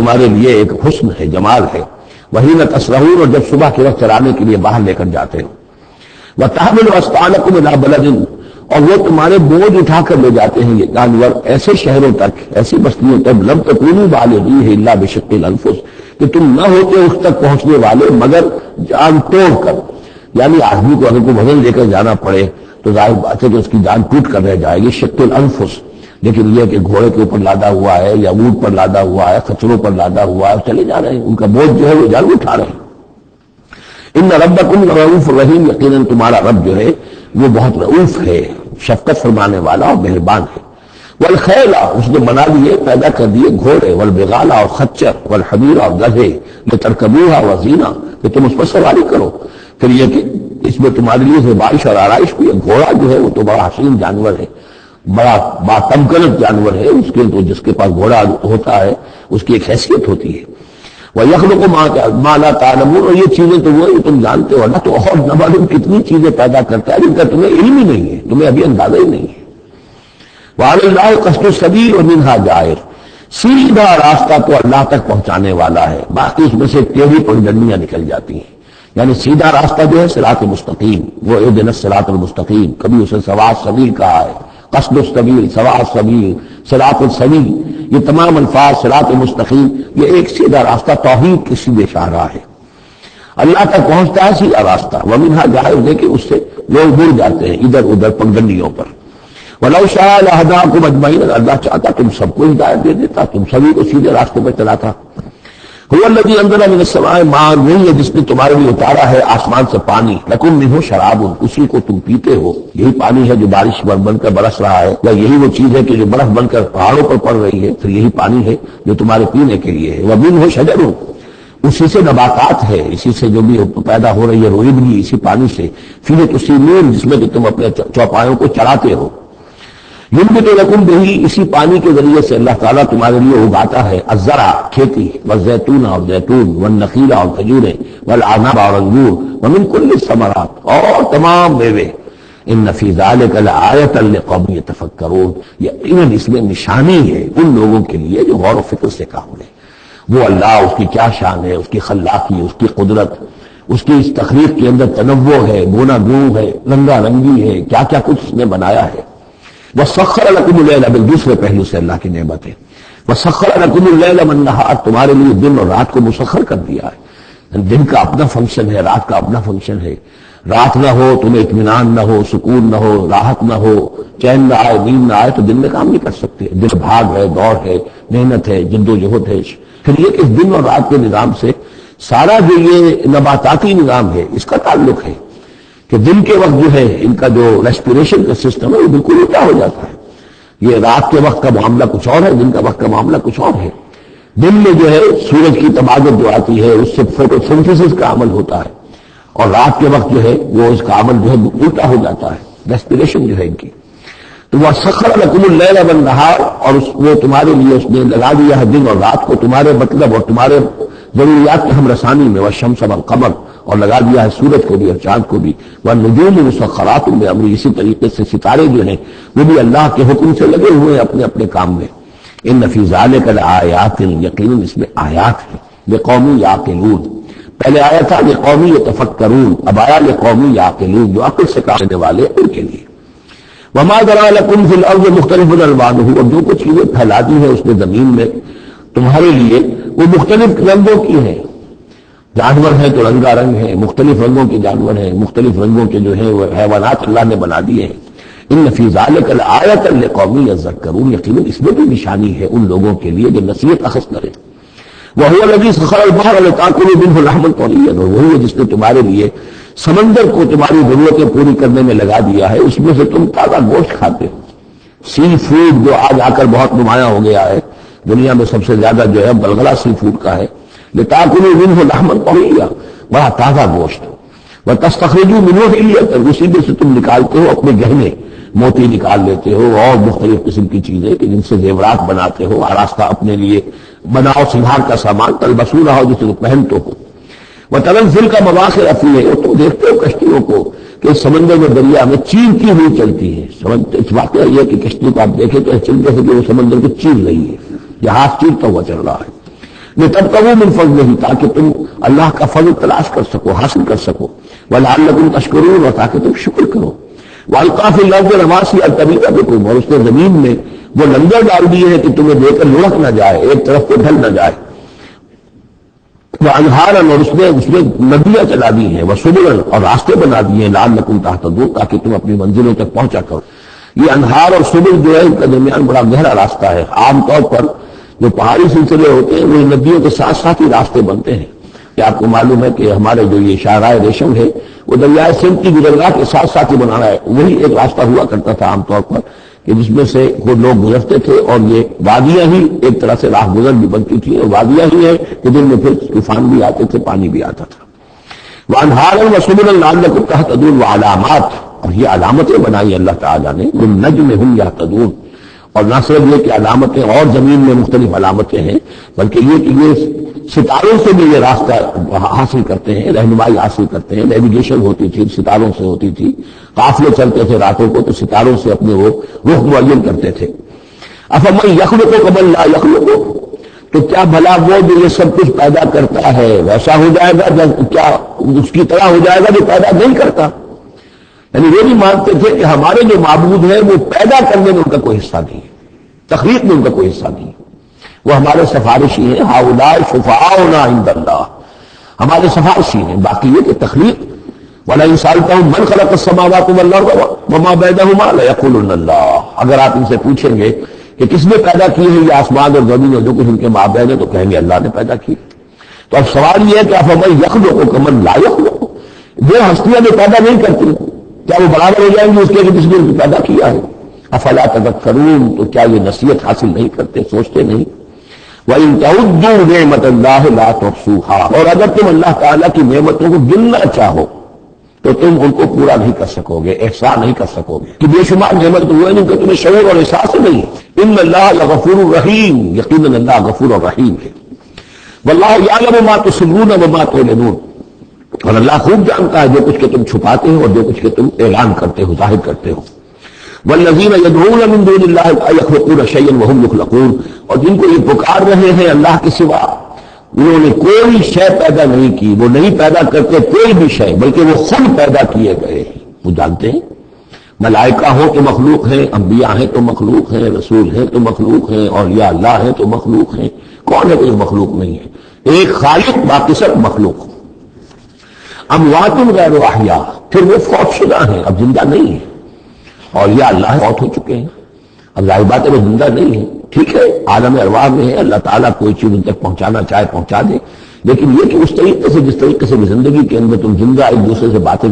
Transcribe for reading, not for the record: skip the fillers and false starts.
تمہارے لیے ایک حسن ہے، جمال ہے. وہی نہ تسرحون، اور جب صبح کے وقت چرانے کے لیے باہر لے کر جاتے ہو. وتحمل اثقالکم الی بلد، اور وہ تمہارے بوجھ اٹھا کر لے جاتے ہیں یہ جانور ایسے شہروں تک، ایسی بستیوں تک، لم تکونوا بالغیہ الا بشق الانفس، کہ تم نہ ہوتے اس تک پہنچنے والے مگر جان توڑ کر. یعنی آدمی کو اگر کوئی وزن لے کر جانا پڑے تو ظاہر بات ہے کہ اس کی جان ٹوٹ کر رہ جائے گی، شق الانفس. لیکن یہ کہ گھوڑے کے اوپر لادا ہوا ہے یا اونٹ پر لادا ہوا ہے، خچروں پر لادا ہوا ہے، چلے جا رہے ہیں، ان کا بوجھ جو ہے وہ جانور اٹھا رہے ہیں. ان ربکم رؤوف رحیم، یقیناً تمہارا رب جو ہے وہ بہت رؤوف ہے، شفقت فرمانے والا اور مہربان ہے. والخیل، اس نے بنا دیے، پیدا کر دیے گھوڑے، والبغال، اور خچر، والحمیر، اور گدھے، لترکبوها وزینہ، کہ تم اس پر سواری کرو. پھر یہ کہ اس میں تمہارے لیے زیبائش اور آرائش بھی ہے. گھوڑا جو ہے وہ تو بڑا حسین جانور ہے، بڑا باتمکنت جانور ہے. اس کے تو جس کے پاس گھوڑا ہوتا ہے اس کی ایک حیثیت ہوتی ہے. وَيَخْلُقُ مَا لَا تَعْلَمُونَ، اور یہ چیزیں تو وہ تم جانتے ہو نا، تو اور نہ معلوم کتنی چیزیں پیدا کرتا ہے جن کا تمہیں علم ہی نہیں ہے، تمہیں ابھی اندازہ ہی نہیں ہے. وَعَلَى اللَّهِ قَصْدُ السَّبِيلِ وَمِنْهَا جَائِرٌ، سیدھا راستہ تو اللہ تک پہنچانے والا ہے، باقی اس میں سے ٹیڑھی پگڈنڈیاں نکل جاتی ہیں. یعنی سیدھا راستہ جو ہے صراط مستقیم، وہ اهدنا الصراط المستقیم، کبھی اسے سواء السبیل کہا ہے، قصد السبیل، سواء السبیل، صراط السبیل، یہ تمام الفاظ صراط مستقیم یہ ایک سیدھا راستہ توحید کی سیدھے شاہراہ ہے، اللہ تک پہنچتا ہے سیدھا راستہ. وَمِنْهَا جَائِرٌ، کہ اس سے لوگ مڑ جاتے ہیں ادھر ادھر پگڈنڈیوں پر. وَلَوْ شَاءَ لَهَدَاكُمْ أَجْمَعِينَ، اللہ چاہتا تم سب کو ہدایت دے دیتا، تم سبھی کو سیدھے راستے پر چلاتا. هو الذي انزل من السماء ماء، وہی ہے جس نے تمہارے لیے اتارا ہے آسمان سے پانی. لکم منہ شراب، اسی کو تم پیتے ہو. یہی پانی ہے جو بارش بن کر برس رہا ہے، یا یہی وہ چیز ہے کہ جو برف بن کر پہاڑوں پر پڑ رہی ہے، پھر یہی پانی ہے جو تمہارے پینے کے لیے ہے. ومنہ شجر، اسی سے نباتات ہے، اسی سے جو بھی پیدا ہو رہی ہے روئیدگی اسی پانی سے. فیہ تسیمون، جس میں کہ تم اپنے چوپایوں کو چراتے ہو. ينبت لكم به، اسی پانی کے ذریعے سے اللہ تعالیٰ تمہارے لیے اگاتا ہے الزرع، کھیتی، والزیتون، اور زیتون، والنخیل، اور کھجوریں، والعنب، اور انگور، ومن كل الثمرات، اور تمام میوے. ان فی ذلک لآیۃ لقوم یتفکرون، یقیناً اس میں نشانی ہے ان لوگوں کے لیے جو غور و فکر سے کام لیں. وہ اللہ، اس کی کیا شان ہے، اس کی خلاقی، اس کی قدرت، اس کی اس تخلیق کے اندر تنوع ہے، گونا گوں ہے، رنگا رنگی ہے، کیا کیا کچھ اس نے بنایا ہے. وَسَخَّرَ لَكُمُ اللَّيْلَ، دوسرے پہلو سے اللہ کی نعمت ہے. وَسَخَّرَ لَكُمُ اللَّيْلَ وَالنَّهَارَ، تمہارے لیے دن اور رات کو مسخر کر دیا ہے. دن کا اپنا فنکشن ہے، رات کا اپنا فنکشن ہے. رات نہ ہو تمہیں اطمینان نہ ہو، سکون نہ ہو، راحت نہ ہو، چین نہ آئے، نیند نہ آئے، تو دن میں کام نہیں کر سکتے. دن بھاگ ہے، دوڑ ہے، محنت ہے، جد و جہد ہے. پھر یہ کہ اس دن اور رات کے نظام سے سارا جو یہ نباتاتی نظام ہے اس کا تعلق ہے کہ دن کے وقت جو ہے ان کا جو ریسپیریشن کا سسٹم ہے وہ بالکل الٹا ہو جاتا ہے. یہ رات کے وقت کا معاملہ کچھ اور ہے، دن کا وقت کا معاملہ کچھ اور ہے. دن میں جو ہے سورج کی تبادل جو آتی ہے اس سے فوٹو سنتھیسس کا عمل ہوتا ہے، اور رات کے وقت جو ہے وہ اس کا عمل جو ہے الٹا ہو جاتا ہے، ریسپیریشن جو ہے ان کی. تو وہ سخر لکم اللیل والنہار، اور وہ تمہارے لیے اس نے لگا دیا ہے دن اور رات کو تمہارے مطلب اور تمہارے ضروریات کی ہم رسانی میں. والشمس والقمر، اور لگا دیا ہے سورج کو بھی اور چاند کو بھی. والنجوم مسخرات بامرہ، اسی طریقے سے ستارے جو ہیں وہ بھی اللہ کے حکم سے لگے ہوئے ہیں اپنے اپنے کام میں. ان فی ذلک لآیات، یقیناً اس میں آیات ہیں. لقوم یعقلون، پہلے آیا تھا لقوم یتفکرون، اب آیا لقوم یعقلون، جو عقل سے کام لینے والے ان کے لیے. وما ذرا لکم فی الارض مختلف الوانہ، اور جو کچھ چیزیں پھیلا دی ہیں اس نے زمین میں تمہارے لیے وہ مختلف رنگوں کی ہیں. جانور ہیں تو رنگا رنگ ہیں، مختلف رنگوں کے جانور ہیں، مختلف رنگوں کے جو ہیں وہ حیوانات اللہ نے بنا دیے ہیں. ان فی ذلک لآیۃ لقوم یذکرون، یقیناً اس میں بھی نشانی ہے ان لوگوں کے لیے جو نصیحت اخذ کریں. وہو الذی سخر البحر لتأکلوا منہ لحما طریا، اور وہی ہے جس نے تمہارے لیے سمندر کو تمہاری ضرورتیں پوری کرنے میں لگا دیا ہے، اس میں سے تم تازہ گوشت کھاتے ہو. سی فوڈ جو آج آ کر بہت نمایاں ہو گیا ہے، دنیا میں سب سے زیادہ جو ہے بلغلہ سی فوڈ کا ہے. لتأکلوا منہ لحما طریا، بڑا تازہ گوشت. وتستخرجوا منہ حلیۃ، اسی میں سے تم نکالتے ہو اپنے گہنے، موتی نکال لیتے ہو اور مختلف قسم کی چیزیں کہ جن سے زیورات بناتے ہو، آراستہ اپنے لیے بناؤ سنگھار کا سامان. تلبسونہ ہو، جسے پہنتے ہو. وترى الفلک مواخر فیہ، اور تم دیکھتے ہو کشتیوں کو کہ سمندر میں دریا میں چیرتی ہوئی چلتی ہے. اس واقعہ یہ کہ کشتی کو آپ دیکھیں تو چلتے ہیں کہ وہ سمندر کو چیر رہی ہے، جہاز چیرتا ہوا چل رہا ہے. لتبتغوا من فضلہ، تاکہ تم اللہ کا فضل تلاش کر سکو، حاصل کر سکو، ولعلکم تشکرون، اور تاکہ تم شکر کرو، والقى في الارض رواسي ان تميد بكم، اور اس نے زمین میں وہ لنگر ڈال دیے ہیں کہ تمہیں دے کر لڑک نہ جائے، ایک طرف کو ڈھل نہ جائے، وانہارا، اور اس نے ندیاں چلا دی ہیں، وسبلا، اور راستے بنا دیے ہیں، لعلکم تهتدون، تاکہ تم اپنی منزلوں تک پہنچا کرو۔ یہ انہار اور سبل جو ہے ان کا درمیان بڑا گہرا راستہ ہے۔ عام طور پر جو پہاڑی سلسلے ہوتے ہیں وہ ندیوں کے ساتھ ساتھ ہی راستے بنتے ہیں، کہ آپ کو معلوم ہے کہ ہمارے جو یہ شاہراہ ریشم ہے وہ دریائے سندھ کی گزرگاہ کے ساتھ ساتھ ہی بنانا ہے، وہی ایک راستہ ہوا کرتا تھا عام طور پر، کہ جس میں سے وہ لوگ گزرتے تھے، اور یہ وادیاں ہی ایک طرح سے راہ گزر بھی بنتی تھی، اور وادیاں ہی ہیں کہ جن میں پھر طوفان بھی آتے تھے، پانی بھی آتا تھا۔ وانہارا وسبلا لعلکم تهتدون وعلامات، اور یہ علامتیں بنائی اللہ تعالیٰ نے، بالنجم هم یہتدون، اور نہ صرف یہ کہ علامتیں اور زمین میں مختلف علامتیں ہیں، بلکہ یہ کہ یہ ستاروں سے بھی یہ راستہ حاصل کرتے ہیں، رہنمائی حاصل کرتے ہیں۔ نیویگیشن ہوتی تھی ستاروں سے ہوتی تھی، قافلے چلتے تھے راتوں کو تو ستاروں سے اپنے وہ رخ معین کرتے تھے۔ افمن یخلق کمن لا یخلق، تو کیا بھلا وہ جو یہ سب کچھ پیدا کرتا ہے ویسا ہو جائے گا، کیا اس کی طرح ہو جائے گا جو پیدا نہیں کرتا؟ یعنی یہ بھی مانتے تھے کہ ہمارے جو معبود ہیں وہ پیدا کرنے میں ان کا کوئی حصہ نہیں ہے، تخلیق میں ان کا کوئی حصہ نہیں ہے، وہ ہمارے سفارشی ہیں، ہؤلاء شفعاؤنا عند اللہ، ہمارے سفارشی ہیں، باقی یہ کہ تخلیق، وَلَئِن سَأَلْتَهُم مَّنْ خَلَقَ السَّمَاوَاتِ وَالْأَرْضَ وَمَا بَيْنَهُمَا لَيَقُولُنَّ اللَّهُ، اگر آپ ان سے پوچھیں گے کہ کس نے پیدا کی ہے یہ آسمان اور زمین اور جو کچھ ان کے مابین ہے، تو کہیں گے اللہ نے پیدا کی۔ تو اب سوال یہ ہے کہ افمن یخلق کمن لا یخلق، جو ہستیاں جو پیدا نہیں کرتی کیا وہ برابر ہو جائیں گی اس کے کہ جس نے ان کو پیدا کیا ہے؟ افلا تذکرون، تو کیا یہ نصیحت حاصل نہیں کرتے، سوچتے نہیں؟ وَإِن تَعُدُّوا نِعْمَةَ اللَّهِ لَا تُحْصُوهَا، اور اگر تم اللہ تعالیٰ کی نعمتوں کو گننا چاہو تو تم ان کو پورا نہیں کر سکو گے، احصاء نہیں کر سکو گے، کہ بے شمار نعمت ہوئے جن کا تمہیں شعور اور احساس نہیں ہے۔ ان اللہ لغفور رحیم، یقیناً اللہ غفور اور رحیم ہے۔ واللہ یعلم ما تسرون وما تعلنون، اور اللہ خوب جانتا ہے جو کچھ کہ تم چھپاتے ہو اور جو کچھ کہ تم اعلان کرتے ہو، ظاہر کرتے ہو۔ والذین یدعون من دون اللہ لا یخلقون شیئا وهم یخلقون، اور جن کو یہ پکار رہے ہیں اللہ کے سوا، انہوں نے کوئی شے پیدا نہیں کی، وہ نہیں پیدا کرتے کوئی بھی شے، بلکہ وہ خود پیدا کیے گئے ہیں۔ وہ جانتے ہیں ملائکہ ہو تو مخلوق ہیں، انبیاء ہیں تو مخلوق ہیں، رسول ہیں تو مخلوق ہیں، اولیاء اللہ ہیں تو مخلوق ہیں، کون ہے کوئی مخلوق نہیں ہے، ایک خالق، باقی سب مخلوق۔ اموات غیر احیاء، پھر وہ فوت شدہ ہیں، اب زندہ نہیں ہیں، اور یہ اللہ فوت ہو چکے ہیں، اب ظاہر بات ہے وہ زندہ نہیں ہے، ٹھیک ہے عالم ارواح میں ہے، اللہ تعالیٰ کوئی چیز ان تک پہنچانا چاہے پہنچا دے، لیکن یہ کہ اس طریقے سے جس طریقے سے زندگی کے اندر تم زندہ ایک دوسرے سے باتیں